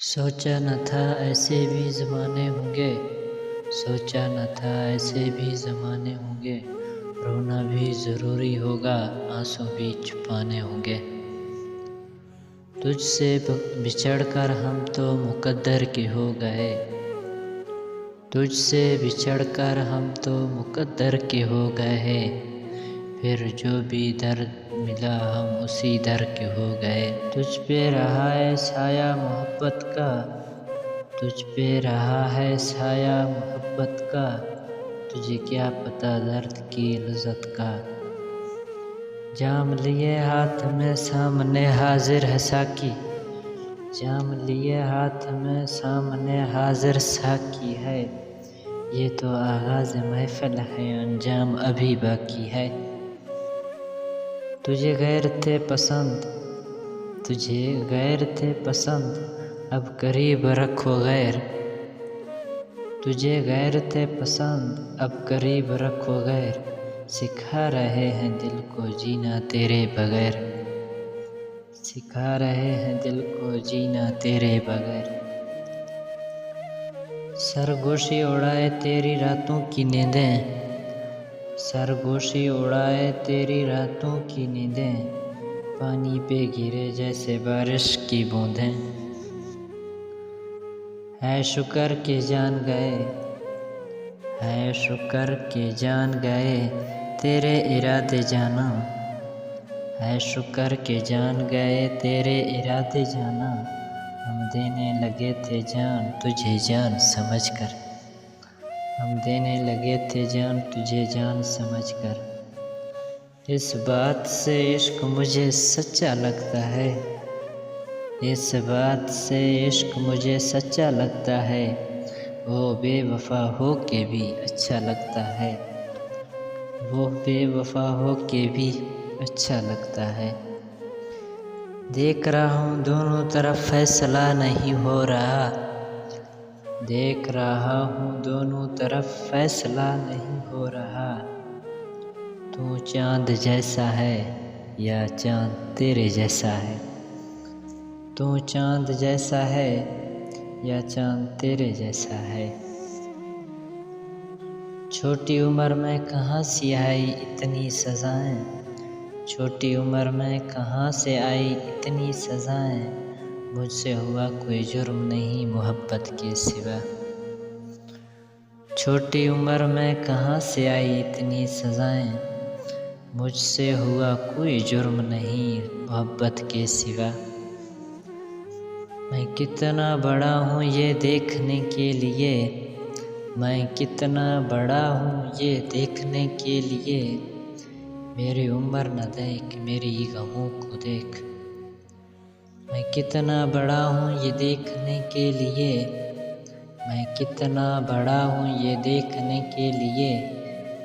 सोचा न था ऐसे भी ज़माने होंगे, सोचा न था ऐसे भी ज़माने होंगे। रोना भी ज़रूरी होगा, आंसू भी छुपाने होंगे। तुझसे बिछड़ कर हम तो मुकद्दर के हो गए, तुझसे बिछड़ कर हम तो मुकद्दर के हो गए। फिर जो भी दर्द मिला हम उसी दर के हो गए। तुझ पे रहा है साया मोहब्बत का, तुझ पे रहा है साया मोहब्बत का। तुझे क्या पता दर्द की लज़्ज़त का। जाम लिए हाथ में सामने हाजिर है साकी, जाम लिए हाथ में सामने हाजिर साकी है। ये तो आगाज़ महफ़िल है, अंजाम अभी बाकी है। तुझे गैर थे पसंद, तुझे गैर थे पसंद, अब करीब रखो गैर। तुझे गैर थे पसंद, अब करीब रखो गैर। सिखा रहे हैं दिल को जीना तेरे बगैर, सिखा रहे हैं दिल को जीना तेरे बगैर। सरगोशी उड़ाए तेरी रातों की नींदें, सरगोशी उड़ाए तेरी रातों की नींदें। पानी पे गिरे जैसे बारिश की बूंदें। है शुक्र के जान गए, है शुक्र के जान गए तेरे इरादे जाना, है शुक्र के जान गए तेरे इरादे जाना। हम देने लगे थे जान तुझे जान समझकर, हम देने लगे थे जान तुझे जान समझकर। इस बात से इश्क मुझे सच्चा लगता है, इस बात से इश्क मुझे सच्चा लगता है। वो बेवफा हो के भी अच्छा लगता है, वो बेवफा हो के भी अच्छा लगता है। देख रहा हूँ दोनों तरफ फैसला नहीं हो रहा, देख रहा हूँ दोनों तरफ फैसला नहीं हो रहा। तू चाँद जैसा है या चाँद तेरे जैसा है, तू चाँद जैसा है या चाँद तेरे जैसा है। छोटी उम्र में कहाँ से आई इतनी सज़ाएं, छोटी उम्र में कहाँ से आई इतनी सज़ाएं। मुझसे हुआ कोई जुर्म नहीं मोहब्बत के सिवा, छोटी उम्र में कहाँ से आई इतनी सज़ाएं। मुझसे हुआ कोई जुर्म नहीं मोहब्बत के सिवा। मैं कितना बड़ा हूँ ये देखने के लिए, मैं कितना बड़ा हूँ ये देखने के लिए। मेरी उम्र न देख मेरी गमों को देख, मैं कितना बड़ा हूँ ये देखने के लिए, मैं कितना बड़ा हूँ ये देखने के लिए।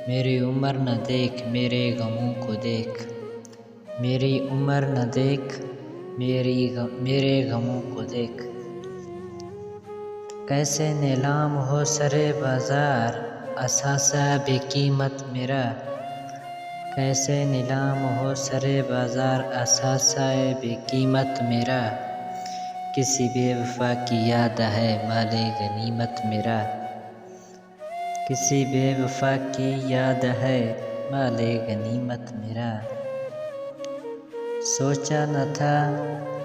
मेरी उम्र न देख मेरे गमों को देख, मेरी उम्र न देख मेरे गमों को देख। कैसे नीलाम हो सरे बाज़ार असासा बेकीमत मेरा, कैसे नीलाम हो सरे बाज़ार असासा बेकीमत मेरा। किसी बेवफा की याद है माले गनीमत मेरा, किसी बेवफा की याद है माले गनीमत मेरा। सोचा न था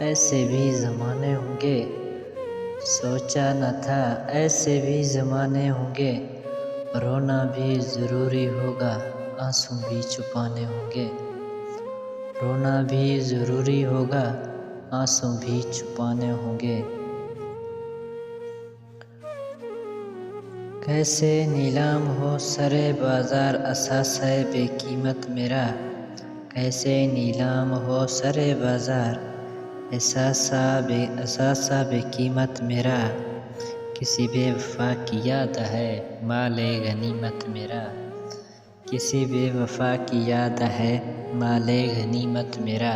ऐसे भी ज़माने होंगे, सोचा न था ऐसे भी ज़माने होंगे। रोना भी ज़रूरी होगा, आंसू भी छुपाने होंगे। रोना भी ज़रूरी होगा, आंसू भी छुपाने होंगे। कैसे नीलाम हो सरे बाज़ार असासा बेकीमत मेरा, कैसे नीलाम हो सरे बाज़ार असासा बेकीमत मेरा। किसी बेवफा की याद है माले गनीमत मेरा, किसी बेवफा की याद है माले गनीमत मेरा।